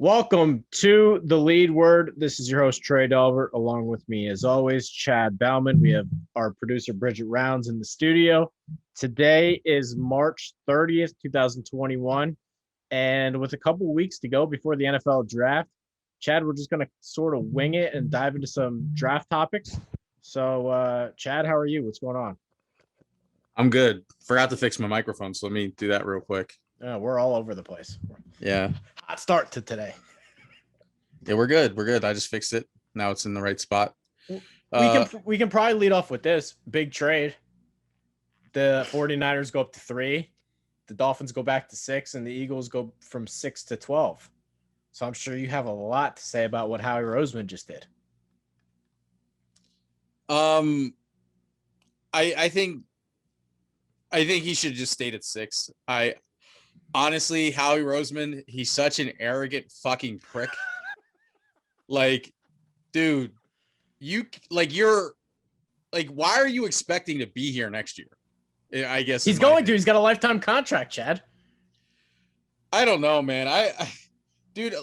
Welcome to the Lead Word. This is your host, Trey Delbert. Along with me, as always, Chad Bauman. We have our producer, Bridget Rounds, in the studio. Today is March 30th, 2021. And with a couple weeks to go before the NFL draft, Chad, we're just going to sort of wing it and dive into some draft topics. So, Chad, how are you? What's going on? I'm good. Forgot to fix my microphone, so let me do that real quick. We're all over the place. Yeah. Hot start to today. Yeah, we're good. We're good. I just fixed it. Now it's in the right spot. We can probably lead off with this big trade. The 49ers go up to 3. The Dolphins go back to 6, and the Eagles go from 6 to 12. So I'm sure you have a lot to say about what Howie Roseman just did. I think he should have just stayed at 6. Honestly, Howie Roseman, he's such an arrogant fucking prick. Like, dude, why are you expecting to be here next year? I guess he's going to. He's got a lifetime contract, Chad. I don't know, man. Dude,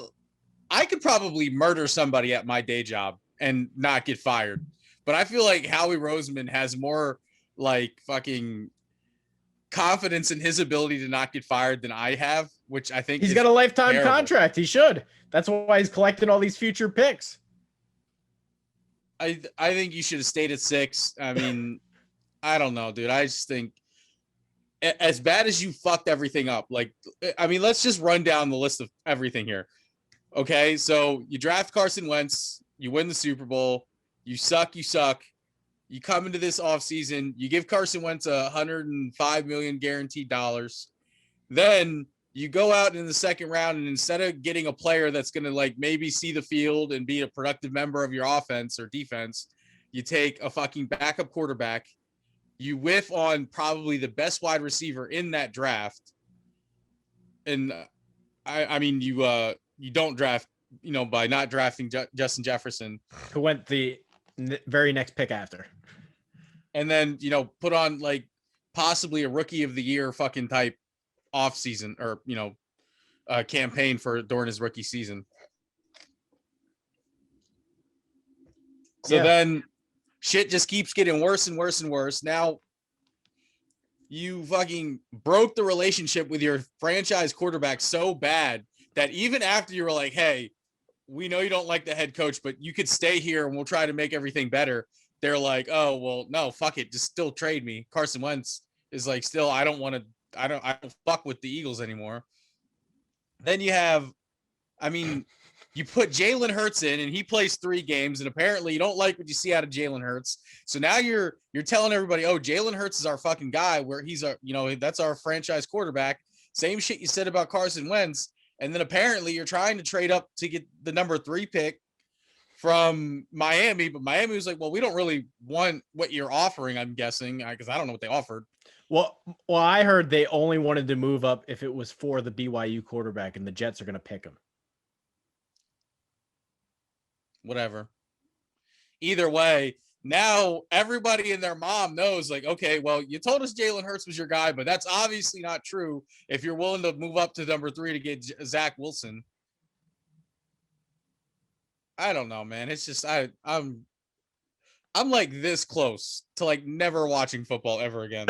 I could probably murder somebody at my day job and not get fired. But I feel like Howie Roseman has more like fucking confidence in his ability to not get fired than I have, which I think he's got a lifetime terrible. Contract. He should. That's why he's collecting all these future picks. I think you should have stayed at 6. I mean, I don't know, dude. I just think as bad as you fucked everything up, let's just run down the list of everything here. Okay, so you draft Carson Wentz, you win the Super Bowl, you suck. You come into this offseason, you give Carson Wentz $105 million guaranteed dollars. Then you go out in the second round, and instead of getting a player that's going to maybe see the field and be a productive member of your offense or defense, you take a fucking backup quarterback. You whiff on probably the best wide receiver in that draft. And you don't draft, by not drafting Justin Jefferson, who went the very next pick after. And then, put on possibly a rookie of the year fucking type off season or, campaign during his rookie season. So then shit just keeps getting worse and worse and worse. Now you fucking broke the relationship with your franchise quarterback so bad that even after you were like, hey, we know you don't like the head coach, but you could stay here and we'll try to make everything better. They're like, oh, well, no, fuck it. Just still trade me. Carson Wentz is still, I don't fuck with the Eagles anymore. Then you put Jalen Hurts in and he plays 3 games and apparently you don't like what you see out of Jalen Hurts. So now you're telling everybody, oh, Jalen Hurts is our fucking guy where he's that's our franchise quarterback. Same shit you said about Carson Wentz. And then apparently you're trying to trade up to get the number 3 pick from Miami, but Miami was like, well, we don't really want what you're offering, I'm guessing, because I don't know what they offered. Well, I heard they only wanted to move up if it was for the BYU quarterback, and the Jets are going to pick him. Whatever. Either way, now everybody and their mom knows, okay, well, you told us Jalen Hurts was your guy, but that's obviously not true if you're willing to move up to number 3 to get Zach Wilson. I don't know, man. It's just I'm this close to never watching football ever again.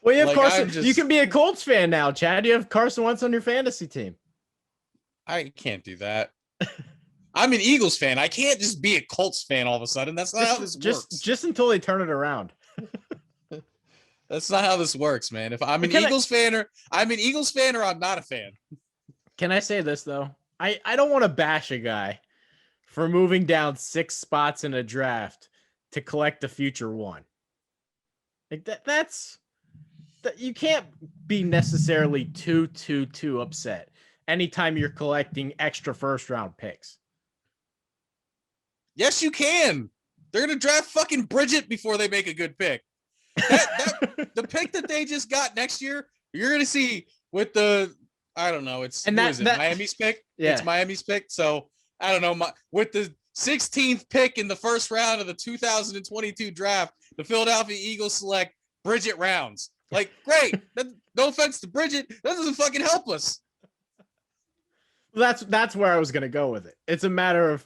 Well, you have Carson. You can be a Colts fan now, Chad. You have Carson Wentz on your fantasy team. I can't do that. I'm an Eagles fan. I can't just be a Colts fan all of a sudden. That's not how this works. Just until they turn it around. That's not how this works, man. If I'm an Eagles fan or I'm not a fan. Can I say this though? I don't want to bash a guy for moving down 6 spots in a draft to collect the future 1. That's you can't be necessarily too upset anytime you're collecting extra first round picks. Yes, you can. They're going to draft fucking Bridget before they make a good pick. The pick that they just got next year, you're going to see with the, I don't know, Miami's pick? Yeah. It's Miami's pick. So, I don't know, with the 16th pick in the first round of the 2022 draft, the Philadelphia Eagles select Bridget Rounds. Great. No offense to Bridget. That doesn't fucking help us. That's where I was gonna go with it. It's a matter of,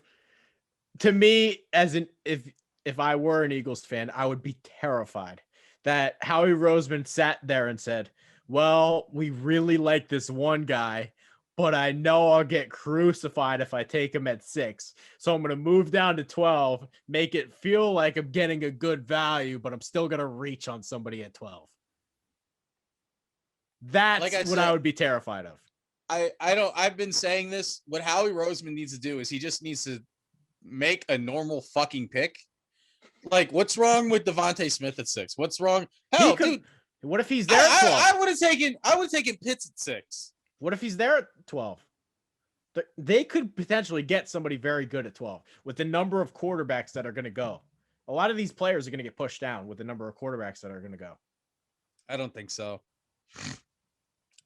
to me, if I were an Eagles fan, I would be terrified that Howie Roseman sat there and said, "Well, we really like this one guy, but I know I'll get crucified if I take him at 6. So I'm gonna move down to 12, make it feel like I'm getting a good value, but I'm still gonna reach on somebody at 12." Like That's I what I said, would be terrified of. I've been saying this. What Howie Roseman needs to do is he just needs to make a normal fucking pick. Like, what's wrong with Devontae Smith at 6? What's wrong? Hell, dude. What if he's there at 12? I would have taken Pitts at 6. What if he's there at 12? They could potentially get somebody very good at 12 with the number of quarterbacks that are going to go. A lot of these players are going to get pushed down with the number of quarterbacks that are going to go. I don't think so.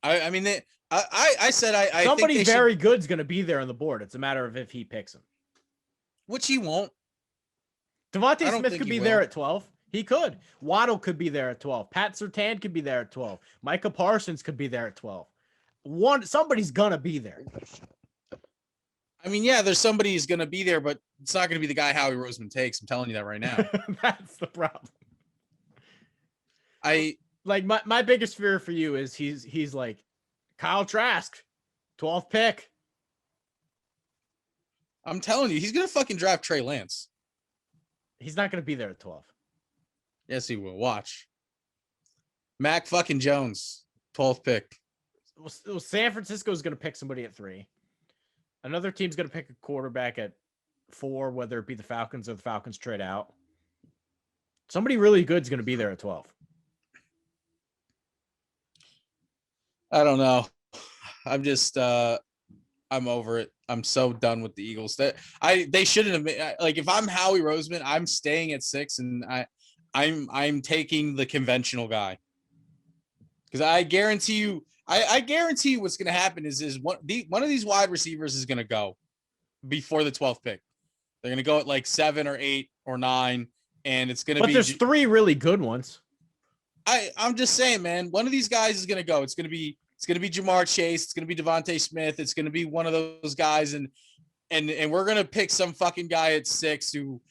I mean, I said I somebody think very good's going to be there on the board. It's a matter of if he picks him, which he won't. Devontae Smith could be there at 12. He could. Waddle could be there at 12. Pat Surtain could be there at 12. Micah Parsons could be there at 12. Somebody's going to be there. I mean, yeah, there's somebody who's going to be there, but it's not going to be the guy Howie Roseman takes. I'm telling you that right now. That's the problem. My biggest fear for you is he's like Kyle Trask, 12th pick. I'm telling you, he's going to fucking draft Trey Lance. He's not going to be there at 12. Yes, he will. Watch. Mac fucking Jones, 12th pick. Well, San Francisco's going to pick somebody at 3. Another team's going to pick a quarterback at 4, whether it be the Falcons or the Falcons trade out. Somebody really good is going to be there at 12. I don't know. I'm just I'm over it. I'm so done with the Eagles. They shouldn't have been, like, if I'm Howie Roseman, I'm staying at 6 and I'm taking the conventional guy. Because I guarantee you what's going to happen is one of these wide receivers is going to go before the 12th pick. They're going to go at like 7 or 8 or 9, and it's going to be. But there's 3 really good ones. I'm just saying, man. One of these guys is going to go. It's going to be Jamar Chase. It's going to be Devontae Smith. It's going to be one of those guys, and we're going to pick some fucking guy at 6 who,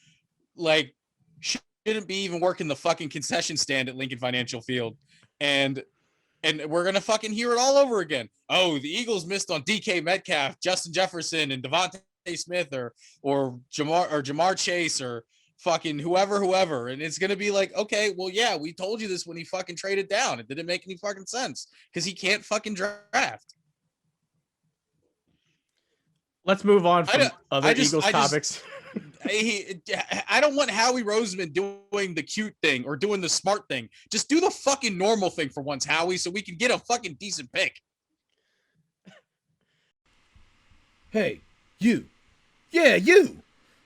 like, shouldn't be even working the fucking concession stand at Lincoln Financial Field, and we're going to fucking hear it all over again. Oh, the Eagles missed on DK Metcalf, Justin Jefferson, and Devontae Smith, or Jamar Chase, or fucking whoever. And it's going to be like, okay, well, yeah, we told you this when he fucking traded down. It didn't make any fucking sense because he can't fucking draft. Let's move on from other Eagles topics. I don't want Howie Roseman doing the cute thing or doing the smart thing. Just do the fucking normal thing for once, Howie, so we can get a fucking decent pick. Hey, you. Yeah, you.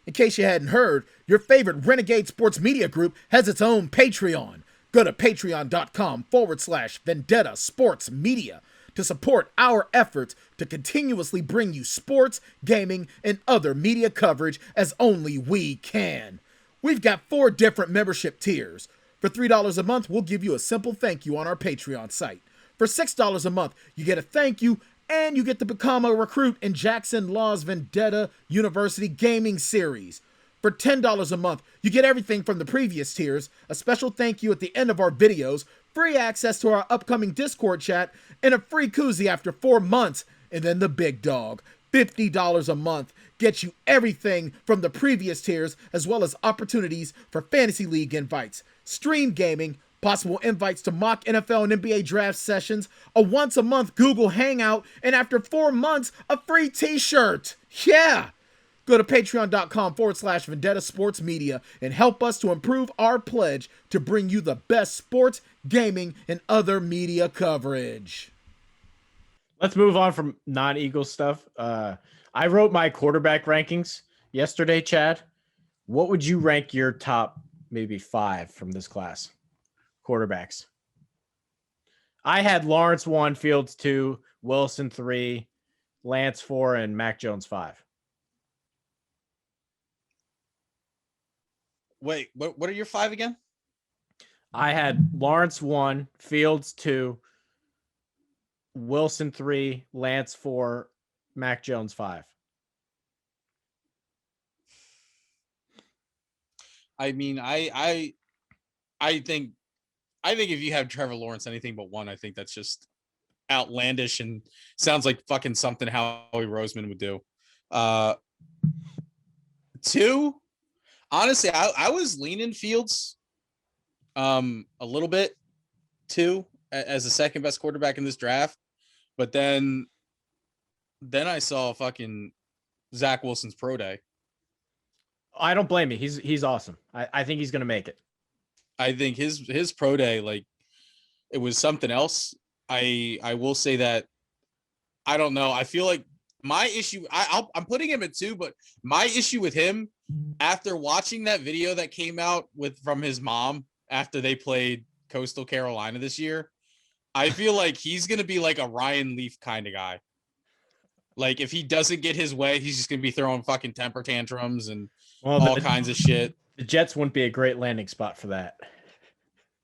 In case you hadn't heard, your favorite Renegade Sports Media Group has its own Patreon. Go to patreon.com/Vendetta Sports Media to support our efforts to continuously bring you sports, gaming, and other media coverage as only we can. We've got 4 different membership tiers. For $3 a month, we'll give you a simple thank you on our Patreon site. For $6 a month, you get a thank you, and you get to become a recruit in Jackson Law's Vendetta University Gaming Series. For $10 a month, you get everything from the previous tiers, a special thank you at the end of our videos, free access to our upcoming Discord chat, and a free koozie after 4 months. And then the big dog, $50 a month, gets you everything from the previous tiers, as well as opportunities for Fantasy League invites, stream gaming, possible invites to mock NFL and NBA draft sessions, a once-a-month Google Hangout, and after 4 months, a free t-shirt. Yeah! Go to patreon.com/Vendetta Sports Media and help us to improve our pledge to bring you the best sports, gaming, and other media coverage. Let's move on from non-Eagles stuff. I wrote my quarterback rankings yesterday, Chad. What would you rank your top maybe 5 from this class? Quarterbacks. I had Lawrence 1, Fields 2, Wilson 3, Lance 4, and Mac Jones 5. Wait, what are your 5 again? I had Lawrence 1, Fields 2, Wilson 3, Lance 4, Mac Jones 5. I mean, I think if you have Trevor Lawrence anything but one, I think that's just outlandish and sounds like fucking something Howie Roseman would do. 2, honestly, I was leaning Fields a little bit too as the second best quarterback in this draft, but then I saw fucking Zach Wilson's pro day. I don't blame you. He's awesome. I think he's gonna make it. I think his pro day, like, it was something else. I will say that I don't know. I feel like my issue, I'm putting him at 2, but my issue with him, after watching that video that came out from his mom after they played Coastal Carolina this year, I feel like he's gonna be like a Ryan Leaf kind of guy. Like, if he doesn't get his way, he's just gonna be throwing fucking temper tantrums and all kinds of shit. The Jets wouldn't be a great landing spot for that.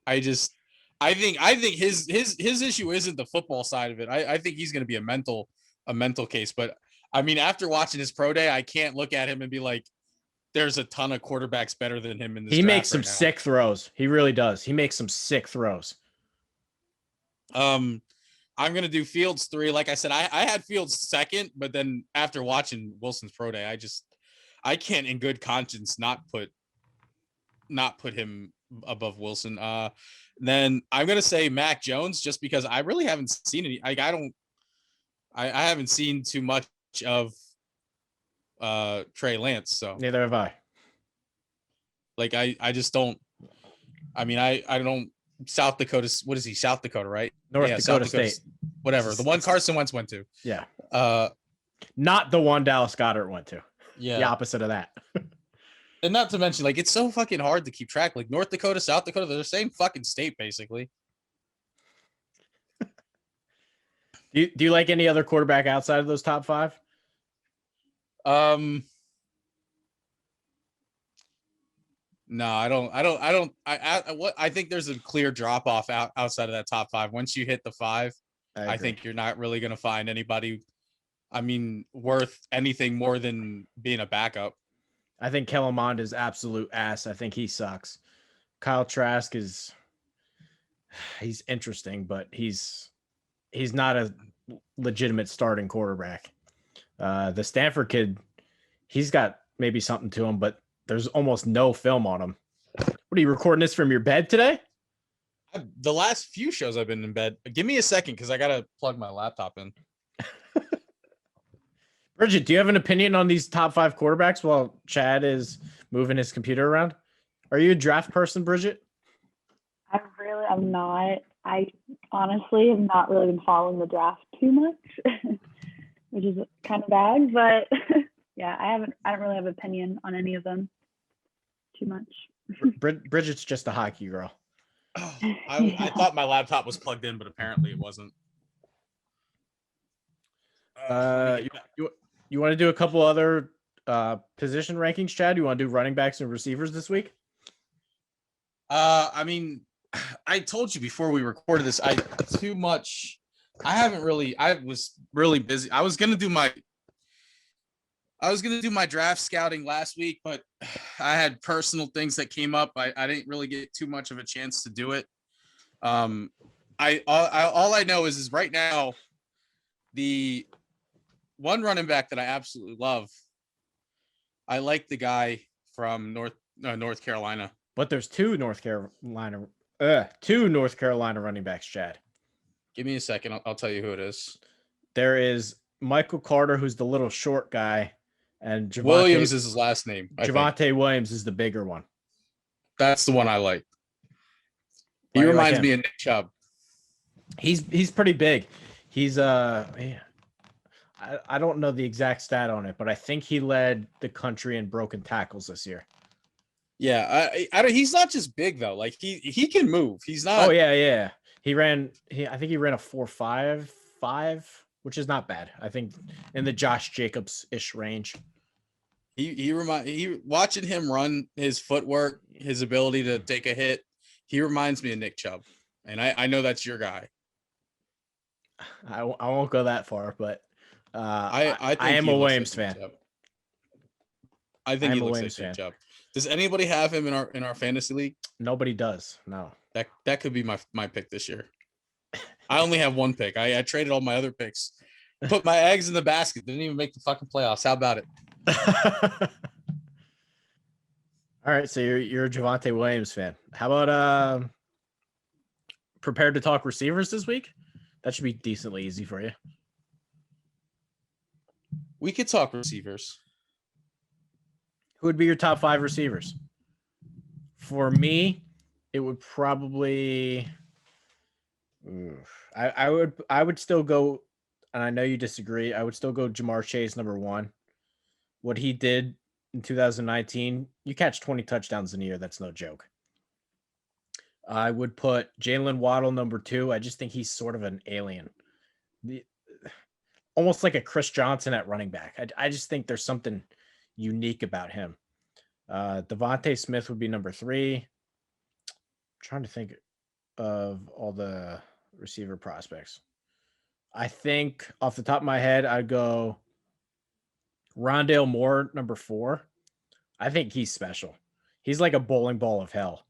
I think his issue isn't the football side of it. I think he's going to be a mental case. But I mean, after watching his pro day, I can't look at him and be like, there's a ton of quarterbacks better than him in this. He makes some sick throws. He really does. He makes some sick throws. I'm going to do Fields 3. Like I said, I had Fields 2nd, but then after watching Wilson's pro day, I can't in good conscience not put him above Wilson. Then I'm gonna say Mac Jones, just because I really haven't seen any. Like, I haven't seen too much of Trey Lance. So neither have I. Like, I just don't. I mean, I don't. South Dakota. What is he? South Dakota, right? North Dakota State. Whatever. The one Carson Wentz went to. Yeah. Not the one Dallas Goedert went to. Yeah. The opposite of that. And not to mention, like, it's so fucking hard to keep track. Like, North Dakota, South Dakota, they're the same fucking state, basically. Do you like any other quarterback outside of those top 5? No, I don't. I think there's a clear drop off outside of that top 5. Once you hit the 5, I think you're not really going to find anybody, I mean, worth anything more than being a backup. I think Kellen Mond is absolute ass. I think he sucks. Kyle Trask he's interesting, but he's not a legitimate starting quarterback. The Stanford kid, he's got maybe something to him, but there's almost no film on him. What are you recording this from your bed today? The last few shows I've been in bed. Give me a second, because I got to plug my laptop in. Bridget, do you have an opinion on these top 5 quarterbacks while Chad is moving his computer around? Are you a draft person, Bridget? I'm not. I honestly have not really been following the draft too much, which is kind of bad. But yeah, I don't really have an opinion on any of them too much. Bridget's just a hockey girl. Oh, I thought my laptop was plugged in, but apparently it wasn't. You want to do a couple other position rankings, Chad? You want to do running backs and receivers this week? I mean, I told you before we recorded this, I was really busy. I was gonna do my draft scouting last week, but I had personal things that came up. I didn't really get too much of a chance to do it. All I know is right now, the one running back that I absolutely love, I like the guy from North Carolina. But there's two North Carolina running backs, Chad. Give me a second. I'll tell you who it is. There is Michael Carter, who's the little short guy, and Williams is his last name. Javonte Williams is the bigger one. That's the one I like. He reminds me of Nick Chubb. He's pretty big. He's I don't know the exact stat on it, but I think he led the country in broken tackles this year. Yeah, he's not just big though. Like he can move. He's not. Oh yeah. I think he ran a 4.55, which is not bad. I think in the Josh Jacobs-ish range. Watching him run, his footwork, his ability to take a hit, he reminds me of Nick Chubb. And I know that's your guy. I won't go that far, but I am a Williams fan. I think I'm he a looks Williams like Nick fan. Chubb. Does anybody have him in our fantasy league? Nobody does. No. That could be my pick this year. I only have one pick. I traded all my other picks. Put my eggs in the basket. Didn't even make the fucking playoffs. How about it? All right, so you're a Javonte Williams fan. How about prepared to talk receivers this week? That should be decently easy for you. We could talk receivers. Who would be your top 5 receivers? For me, it would probably I would still go, and I know you disagree. I would still go Jamar Chase number 1. What he did in 2019, you catch 20 touchdowns in a year, that's no joke. I would put Jalen Waddle number 2. I just think he's sort of an alien. Almost like a Chris Johnson at running back. I just think there's something unique about him. Devontae Smith would be number 3. I'm trying to think of all the receiver prospects. I think off the top of my head, I'd go Rondale Moore, number 4. I think he's special. He's like a bowling ball of hell.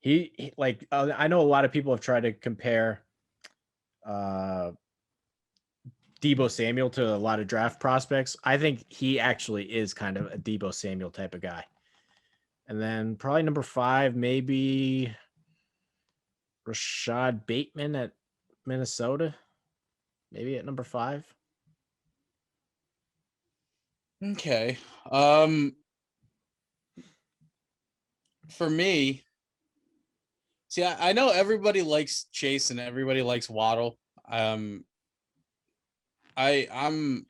He like I know a lot of people have tried to compare Debo Samuel to a lot of draft prospects. I think he actually is kind of a Debo Samuel type of guy. And then probably number 5, maybe Rashad Bateman at Minnesota. Maybe at number 5. Okay. For me, see, I know everybody likes Chase and everybody likes Waddle. I think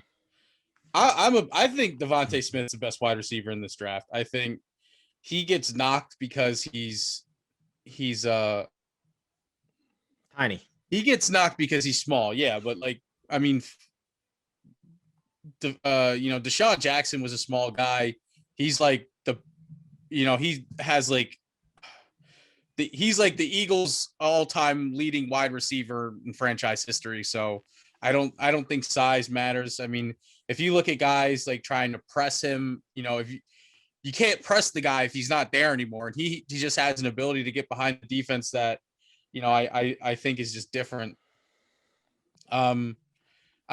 Devontae Smith's the best wide receiver in this draft. I think he gets knocked because he's Tiny. He gets knocked because he's small. Yeah, but like I mean, Deshaun Jackson was a small guy. He's like he has like he's like the Eagles' all-time leading wide receiver in franchise history. So I don't think size matters. I mean, if you look at guys like trying to press him, if you can't press the guy if he's not there anymore, and he just has an ability to get behind the defense that I think is just different. I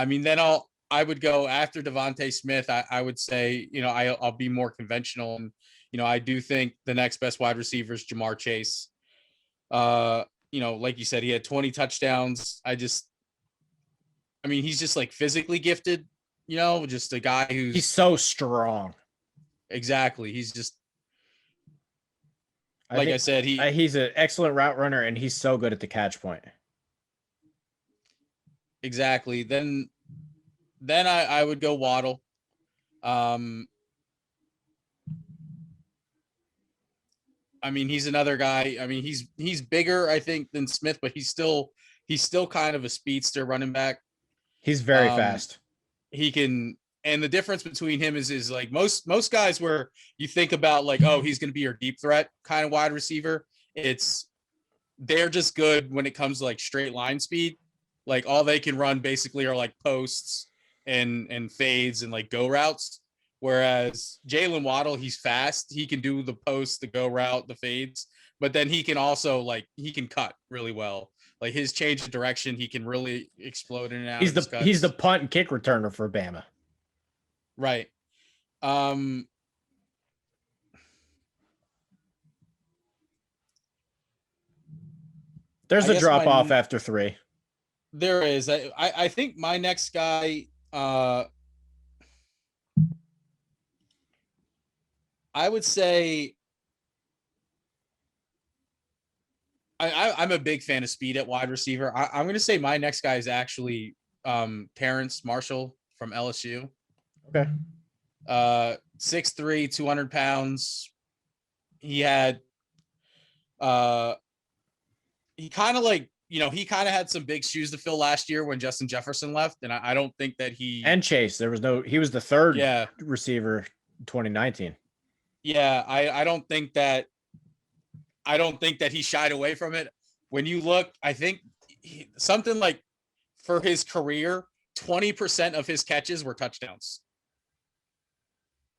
mean, then I would go after Devontae Smith. I would say, I'll be more conventional. And, I do think the next best wide receiver is Jamar Chase. Like you said, he had 20 touchdowns. He's just like physically gifted, just a guy he's so strong. Exactly. He's just, I said, he's an excellent route runner, and he's so good at the catch point. Exactly. Then I would go Waddle. He's another guy. He's bigger, I think, than Smith, but he's still kind of a speedster running back. He's very fast. He can, and the difference between him is like most guys where you think about like, oh, he's going to be your deep threat kind of wide receiver. They're just good when it comes to like straight line speed. Like all they can run basically are like posts and fades and like go routes. Whereas Jalen Waddle, he's fast. He can do the post, the go route, the fades, but then he can also he can cut really well. Like his change of direction, he can really explode in and out. He's the punt and kick returner for Bama. Right. There's a drop off after 3. There is. I think my next guy, I would say I'm a big fan of speed at wide receiver. I'm going to say my next guy is actually Terrence Marshall from LSU. Okay. 6'3", 200 pounds. He had he kind of had some big shoes to fill last year when Justin Jefferson left. And I don't think that he Chase, he was the third receiver in 2019. Yeah. I don't think that he shied away from it. When you look, I think something like for his career, 20% of his catches were touchdowns.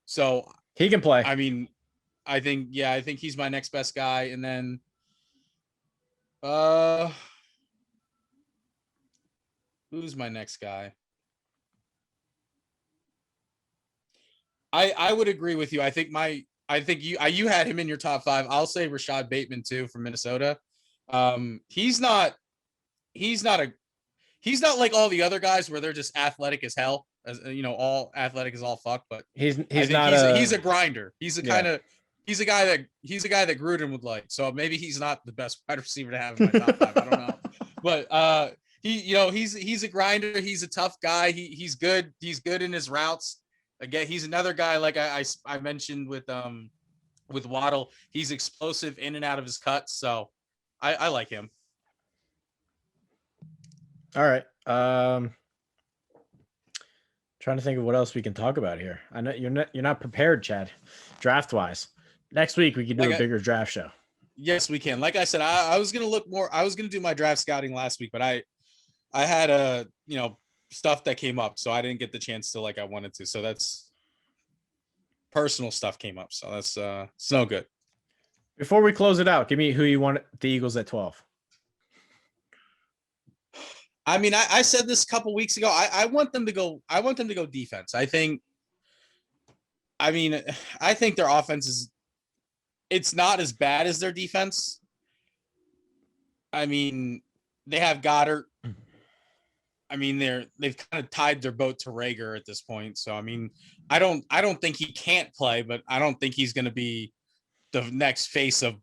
So he can play. I mean, I think he's my next best guy. And then who's my next guy? I would agree with you. I think you had him in your top 5. I'll say Rashad Bateman too from Minnesota. He's not like all the other guys where they're just athletic as hell. As you know, all athletic as all fuck, but he's he's a grinder. He's a guy that Gruden would like. So maybe he's not the best wide receiver to have in my top 5. I don't know. But he's a grinder, he's a tough guy. He's good in his routes. Again, he's another guy like I mentioned with Waddle. He's explosive in and out of his cuts. So I like him. All right. Trying to think of what else we can talk about here. I know you're not prepared, Chad, draft wise. Next week we can do a bigger draft show. Yes, we can. Like I said, I was gonna look more. I was gonna do my draft scouting last week, but I had stuff that came up, so I didn't get the chance to like I wanted to. So that's personal stuff came up. So that's it's no good. Before we close it out, give me who you want the Eagles at 12. I mean, I said this a couple weeks ago. I want them to go. I want them to go defense. I think their offense is. It's not as bad as their defense. I mean, they have Goddard. I mean, they've kind of tied their boat to Rager at this point. So I mean, I don't think he can't play, but I don't think he's going to be the next face of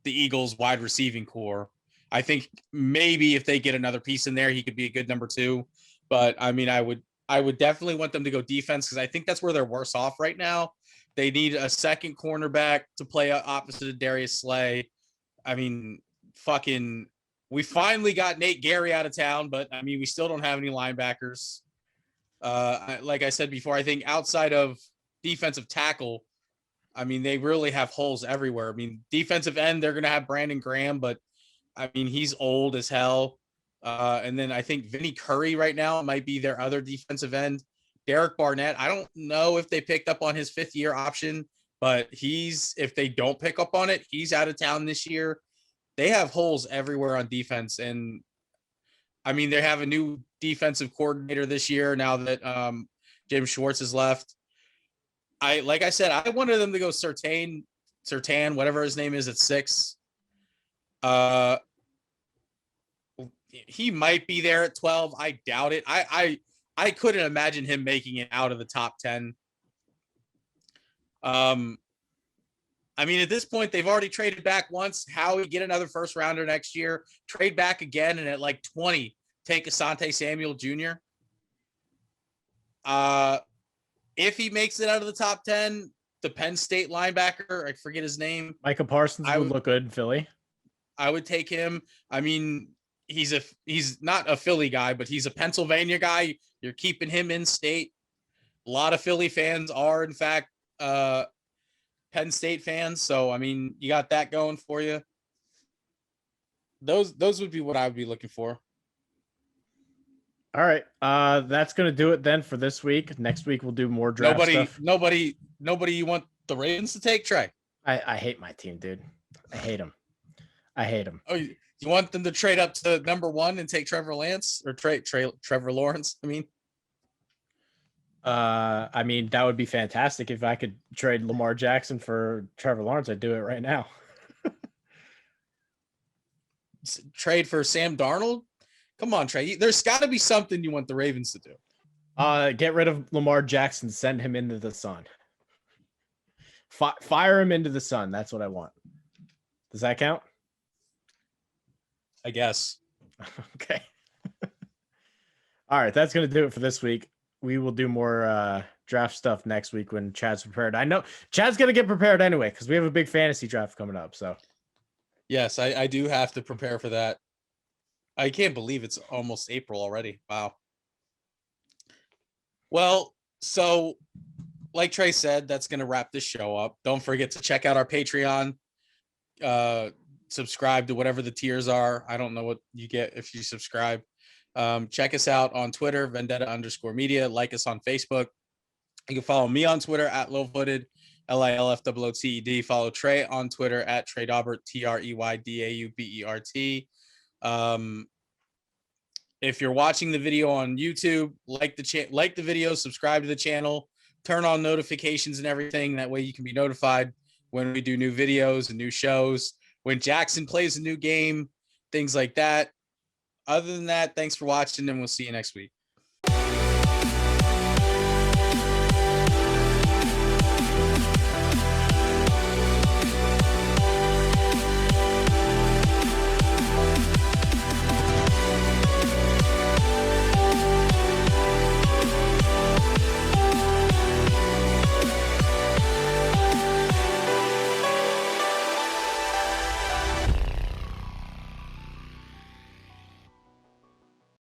the Eagles wide receiving core. I think maybe if they get another piece in there, he could be a good number 2. But I mean, I would definitely want them to go defense because I think that's where they're worse off right now. They need a second cornerback to play opposite of Darius Slay. I mean, we finally got Nate Gary out of town, but I mean, we still don't have any linebackers. Like I said before, I think outside of defensive tackle, I mean, they really have holes everywhere. I mean, defensive end, they're going to have Brandon Graham, but I mean, he's old as hell. And then I think Vinny Curry right now might be their other defensive end. Derek Barnett, I don't know if they picked up on his 5th-year option, but if they don't pick up on it, he's out of town this year. They have holes everywhere on defense. And I mean, they have a new defensive coordinator this year now that Jim Schwartz has left. Like I said, I wanted them to go Surtain, whatever his name is, at 6. He might be there at 12. I doubt it. I couldn't imagine him making it out of the top 10. I mean, at this point, they've already traded back once. Howie, get another first rounder next year. Trade back again, and at like 20, take Asante Samuel Jr. If he makes it out of the top 10, the Penn State linebacker, I forget his name. Micah Parsons would look good in Philly. I would take him. I mean, he's not a Philly guy, but he's a Pennsylvania guy. You're keeping him in state. A lot of Philly fans are, in fact, Penn State fans. So, I mean, you got that going for you. Those would be what I would be looking for. All right. That's going to do it then for this week. Next week, we'll do more draft stuff. Nobody you want the Ravens to take, Trey? I hate my team, dude. I hate them. Oh, you want them to trade up to number 1 and take Trevor Lawrence or Trevor Lawrence? I mean, that would be fantastic if I could trade Lamar Jackson for Trevor Lawrence. I'd do it right now. Trade for Sam Darnold? Come on, Trey. There's got to be something you want the Ravens to do. Get rid of Lamar Jackson. Send him into the sun. Fire him into the sun. That's what I want. Does that count? I guess. Okay. All right. That's going to do it for this week. We will do more draft stuff next week when Chad's prepared. I know Chad's going to get prepared anyway because we have a big fantasy draft coming up. So, yes, I do have to prepare for that. I can't believe it's almost April already. Wow. Well, so like Trey said, that's going to wrap this show up. Don't forget to check out our Patreon. Subscribe to whatever the tiers are. I don't know what you get if you subscribe. Check us out on Twitter, Vendetta_media. Like us on Facebook. You can follow me on Twitter at Lilfooted, LILFOOTED. Follow Trey on Twitter at Trey Daubert, TREYDAUBERT. If you're watching the video on YouTube, like the video, subscribe to the channel, turn on notifications and everything. That way you can be notified when we do new videos and new shows, when Jackson plays a new game, things like that. Other than that, thanks for watching, and we'll see you next week.